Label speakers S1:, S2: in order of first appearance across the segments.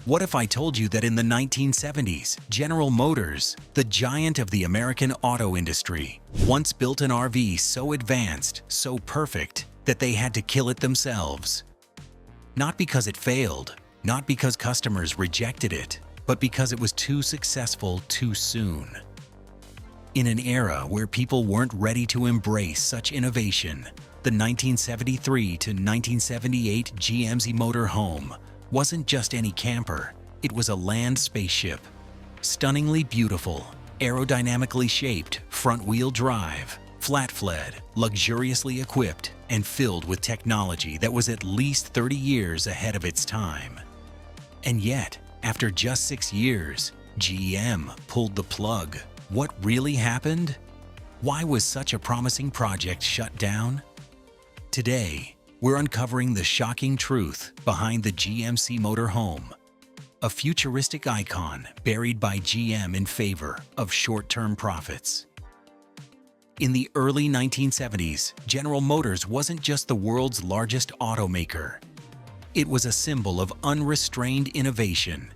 S1: What if I told you that in the 1970s, General Motors, the giant of the American auto industry, once built an RV so advanced, so perfect, that they had to kill it themselves? Not because it failed, not because customers rejected it, but because it was too successful too soon. In an era where people weren't ready to embrace such innovation, the 1973 to 1978 GMC MotorHome wasn't just any camper, it was a land spaceship. Stunningly beautiful, aerodynamically shaped, front-wheel drive, flat-fed, luxuriously equipped, and filled with technology that was at least 30 years ahead of its time. And yet, after just 6 years, GM pulled the plug. What really happened? Why was such a promising project shut down? Today, we're uncovering the shocking truth behind the GMC MotorHome, a futuristic icon buried by GM in favor of short-term profits. In the early 1970s, General Motors wasn't just the world's largest automaker. It was a symbol of unrestrained innovation.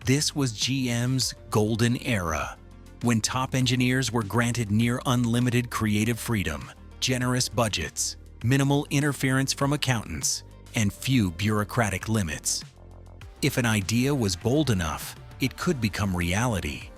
S1: This was GM's golden era, when top engineers were granted near unlimited creative freedom, generous budgets, minimal interference from accountants, and few bureaucratic limits. If an idea was bold enough, it could become reality.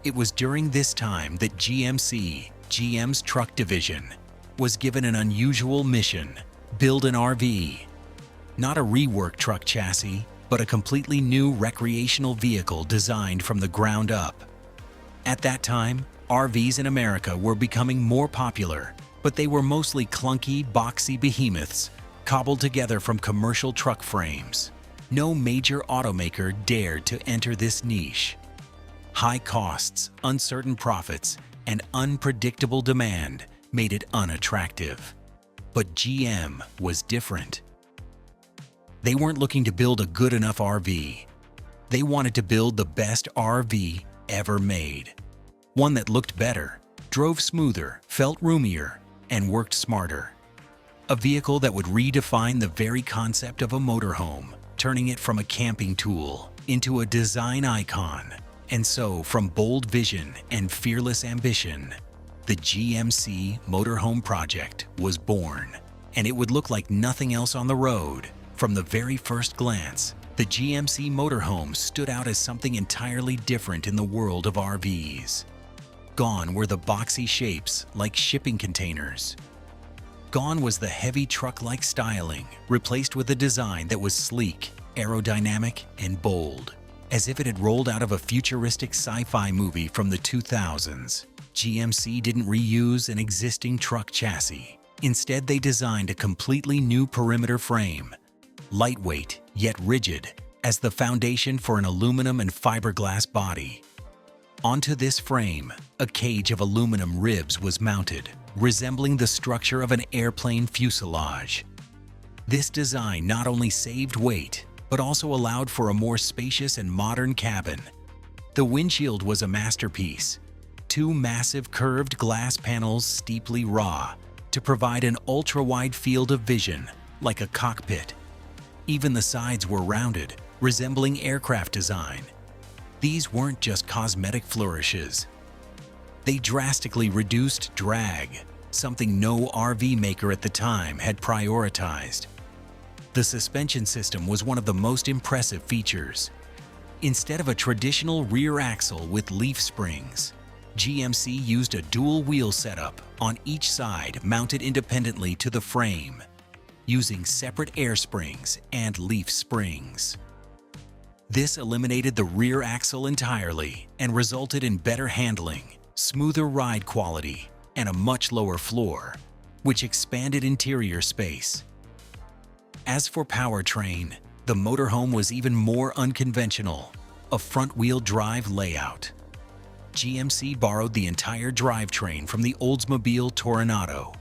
S1: It was during this time that GM's truck division, was given an unusual mission: build an RV. Not a reworked truck chassis, but a completely new recreational vehicle designed from the ground up. At that time, RVs in America were becoming more popular, but they were mostly clunky, boxy behemoths cobbled together from commercial truck frames. No major automaker dared to enter this niche. High costs, uncertain profits, and unpredictable demand made it unattractive. But GM was different. They weren't looking to build a good enough RV. They wanted to build the best RV ever made. One that looked better, drove smoother, felt roomier, and worked smarter. A vehicle that would redefine the very concept of a motorhome, turning it from a camping tool into a design icon. And so, from bold vision and fearless ambition, the GMC MotorHome project was born. And it would look like nothing else on the road. From the very first glance, the GMC MotorHome stood out as something entirely different in the world of RVs. Gone were the boxy shapes like shipping containers. Gone was the heavy truck-like styling, replaced with a design that was sleek, aerodynamic, and bold. As if it had rolled out of a futuristic sci-fi movie from the 2000s, GMC didn't reuse an existing truck chassis. Instead, they designed a completely new perimeter frame, lightweight yet rigid, as the foundation for an aluminum and fiberglass body. Onto this frame, a cage of aluminum ribs was mounted, resembling the structure of an airplane fuselage. This design not only saved weight, but also allowed for a more spacious and modern cabin. The windshield was a masterpiece. Two massive curved glass panels steeply raw to provide an ultra-wide field of vision, like a cockpit. Even the sides were rounded, resembling aircraft design. These weren't just cosmetic flourishes. They drastically reduced drag, something no RV maker at the time had prioritized. The suspension system was one of the most impressive features. Instead of a traditional rear axle with leaf springs, GMC used a dual wheel setup on each side mounted independently to the frame, using separate air springs and leaf springs. This eliminated the rear axle entirely and resulted in better handling, smoother ride quality, and a much lower floor, which expanded interior space. As for powertrain, the MotorHome was even more unconventional, a front-wheel drive layout. GMC borrowed the entire drivetrain from the Oldsmobile Toronado,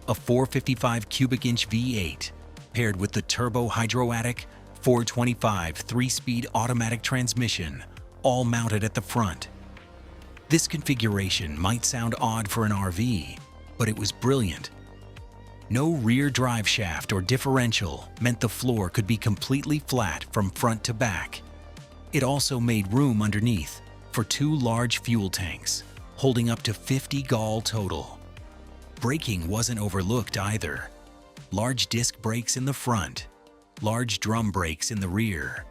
S1: a 455 cubic inch V8, paired with the turbo-hydroatic 425 3-speed automatic transmission, all mounted at the front. This configuration might sound odd for an RV, but it was brilliant. No rear drive shaft or differential meant the floor could be completely flat from front to back, It also made room underneath for 2 large fuel tanks, holding up to 50 gal total. Braking wasn't overlooked either. Large disc brakes in the front, large drum brakes in the rear,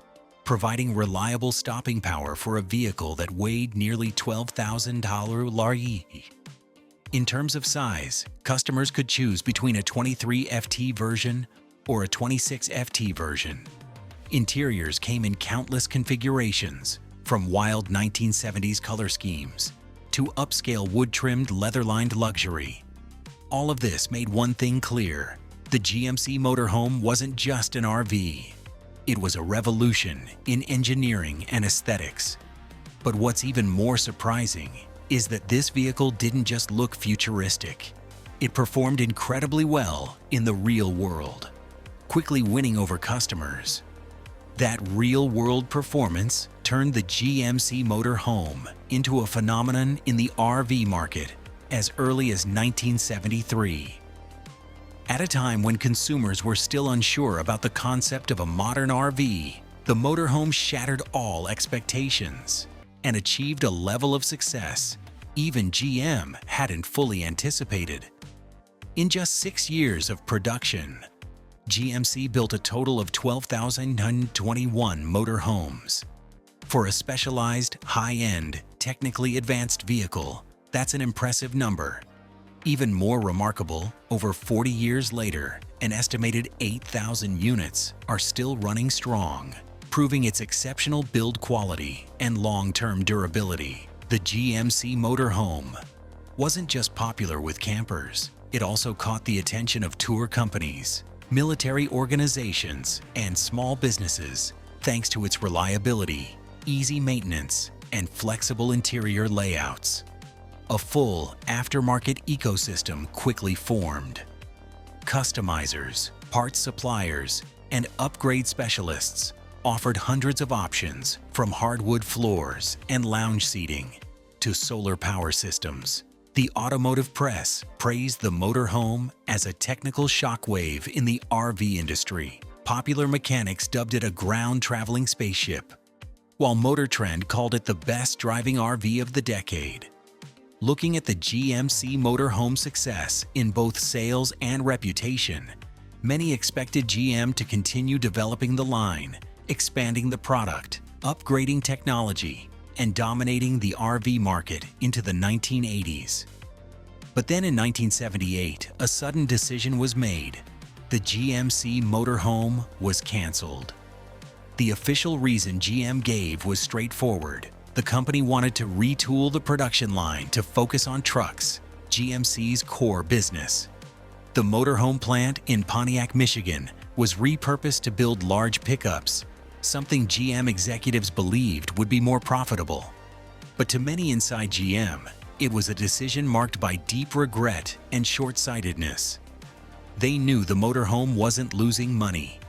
S1: providing reliable stopping power for a vehicle that weighed nearly 12,000 kg. In terms of size, customers could choose between a 23 FT version or a 26 FT version. Interiors came in countless configurations, from wild 1970s color schemes to upscale wood-trimmed leather-lined luxury. All of this made one thing clear: the GMC motorhome wasn't just an RV. It was a revolution in engineering and aesthetics. But what's even more surprising is that this vehicle didn't just look futuristic. It performed incredibly well in the real world, quickly winning over customers. That real-world performance turned the GMC motorhome into a phenomenon in the RV market as early as 1973. At a time when consumers were still unsure about the concept of a modern RV, the motorhome shattered all expectations and achieved a level of success even GM hadn't fully anticipated. In just 6 years of production, GMC built a total of 12,921 motorhomes. For a specialized, high-end, technically advanced vehicle, that's an impressive number. Even more remarkable, over 40 years later, an estimated 8,000 units are still running strong, proving its exceptional build quality and long-term durability. The GMC motorhome wasn't just popular with campers, it also caught the attention of tour companies, military organizations, and small businesses thanks to its reliability, easy maintenance, and flexible interior layouts. A full aftermarket ecosystem quickly formed. Customizers, parts suppliers, and upgrade specialists offered hundreds of options, from hardwood floors and lounge seating to solar power systems. The automotive press praised the motorhome as a technical shockwave in the RV industry. Popular mechanics dubbed it a ground-traveling spaceship, while Motor Trend called it the best driving RV of the decade. Looking at the GMC motorhome success in both sales and reputation, many expected GM to continue developing the line, expanding the product, upgrading technology, and dominating the RV market into the 1980s. But then in 1978, a sudden decision was made. The GMC motorhome was canceled. The official reason GM gave was straightforward. The company wanted to retool the production line to focus on trucks, GMC's core business. The motorhome plant in Pontiac, Michigan, was repurposed to build large pickups, something GM executives believed would be more profitable. But to many inside GM, it was a decision marked by deep regret and short-sightedness. They knew the motorhome wasn't losing money.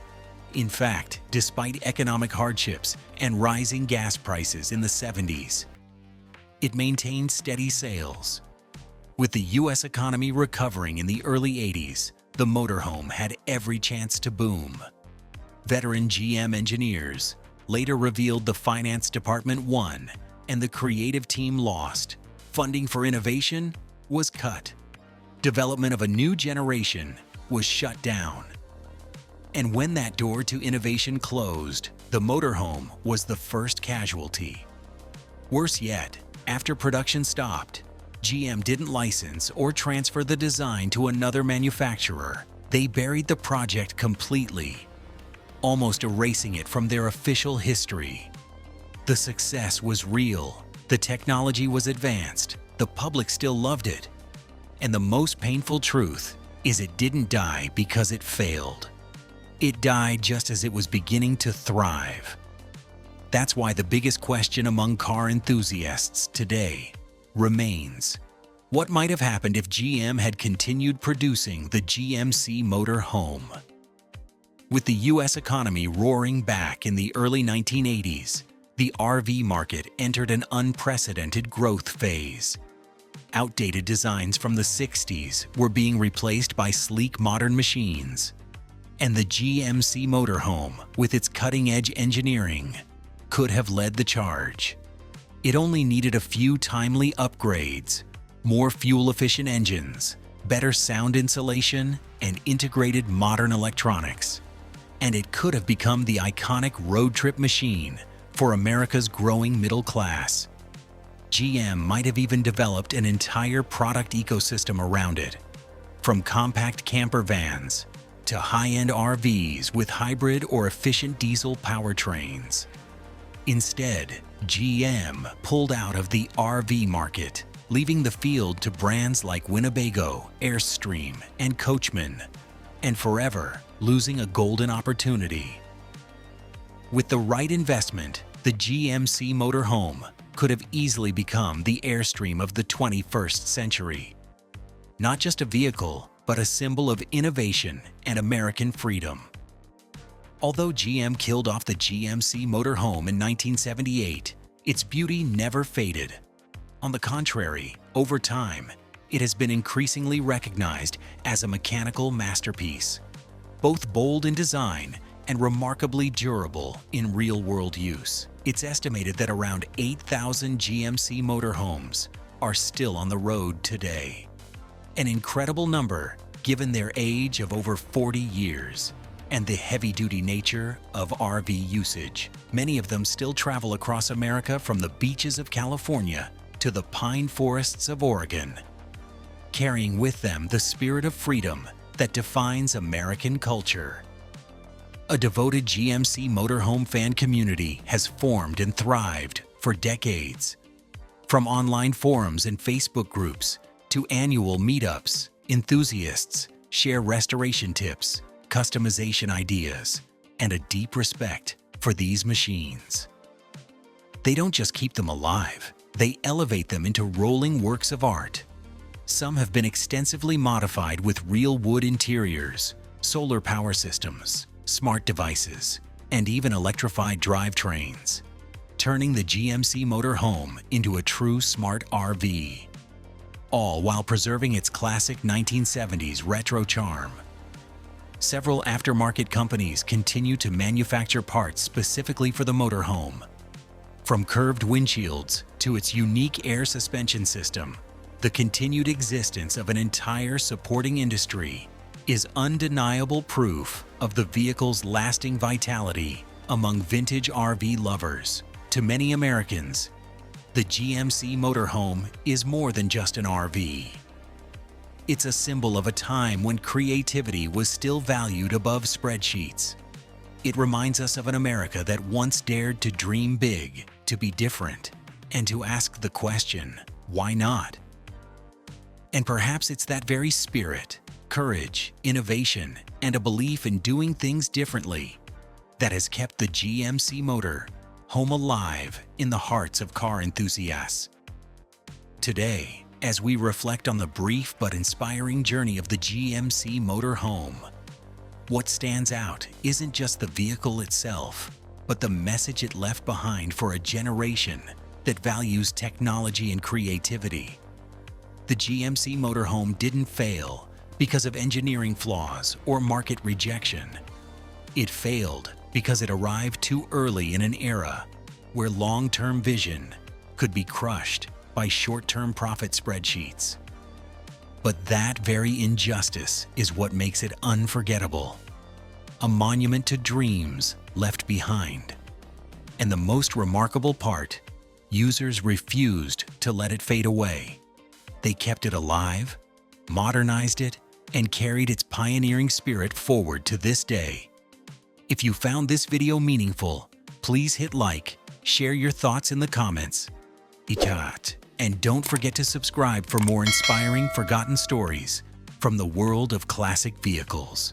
S1: In fact, despite economic hardships and rising gas prices in the 70s, it maintained steady sales. With the US economy recovering in the early 80s, the motorhome had every chance to boom. Veteran GM engineers later revealed the finance department won and the creative team lost. Funding for innovation was cut. Development of a new generation was shut down. And when that door to innovation closed, the motorhome was the first casualty. Worse yet, after production stopped, GM didn't license or transfer the design to another manufacturer. They buried the project completely, almost erasing it from their official history. The success was real, the technology was advanced, the public still loved it. And the most painful truth is it didn't die because it failed. It died just as it was beginning to thrive. That's why the biggest question among car enthusiasts today remains: what might have happened if GM had continued producing the GMC motorhome? With the US economy roaring back in the early 1980s, the RV market entered an unprecedented growth phase. Outdated designs from the 60s were being replaced by sleek modern machines, and the GMC motorhome, with its cutting-edge engineering, could have led the charge. It only needed a few timely upgrades, more fuel-efficient engines, better sound insulation, and integrated modern electronics. And it could have become the iconic road trip machine for America's growing middle class. GM might have even developed an entire product ecosystem around it, from compact camper vans to high-end RVs with hybrid or efficient diesel powertrains. Instead, GM pulled out of the RV market, leaving the field to brands like Winnebago, Airstream, and Coachman, and forever losing a golden opportunity. With the right investment, the GMC motorhome could have easily become the Airstream of the 21st century. Not just a vehicle, but a symbol of innovation and American freedom. Although GM killed off the GMC motorhome in 1978, its beauty never faded. On the contrary, over time, it has been increasingly recognized as a mechanical masterpiece, both bold in design and remarkably durable in real-world use. It's estimated that around 8,000 GMC motorhomes are still on the road today. An incredible number given their age of over 40 years and the heavy-duty nature of RV usage. Many of them still travel across America from the beaches of California to the pine forests of Oregon, carrying with them the spirit of freedom that defines American culture. A devoted GMC motorhome fan community has formed and thrived for decades. From online forums and Facebook groups to annual meetups, enthusiasts share restoration tips, customization ideas, and a deep respect for these machines. They don't just keep them alive, they elevate them into rolling works of art. Some have been extensively modified with real wood interiors, solar power systems, smart devices, and even electrified drivetrains, turning the GMC motorhome into a true smart RV, all while preserving its classic 1970s retro charm. Several aftermarket companies continue to manufacture parts specifically for the motorhome. From curved windshields to its unique air suspension system, the continued existence of an entire supporting industry is undeniable proof of the vehicle's lasting vitality among vintage RV lovers. To many Americans, the GMC motorhome is more than just an RV. It's a symbol of a time when creativity was still valued above spreadsheets. It reminds us of an America that once dared to dream big, to be different, and to ask the question, why not? And perhaps it's that very spirit, courage, innovation, and a belief in doing things differently that has kept the GMC motor home alive in the hearts of car enthusiasts. Today, as we reflect on the brief but inspiring journey of the GMC motorhome, what stands out isn't just the vehicle itself, but the message it left behind for a generation that values technology and creativity. The GMC motorhome didn't fail because of engineering flaws or market rejection. It failed because it arrived too early in an era where long-term vision could be crushed by short-term profit spreadsheets. But that very injustice is what makes it unforgettable. A monument to dreams left behind. And the most remarkable part, users refused to let it fade away. They kept it alive, modernized it, and carried its pioneering spirit forward to this day. If you found this video meaningful, please hit like, share your thoughts in the comments. And don't forget to subscribe for more inspiring forgotten stories from the world of classic vehicles.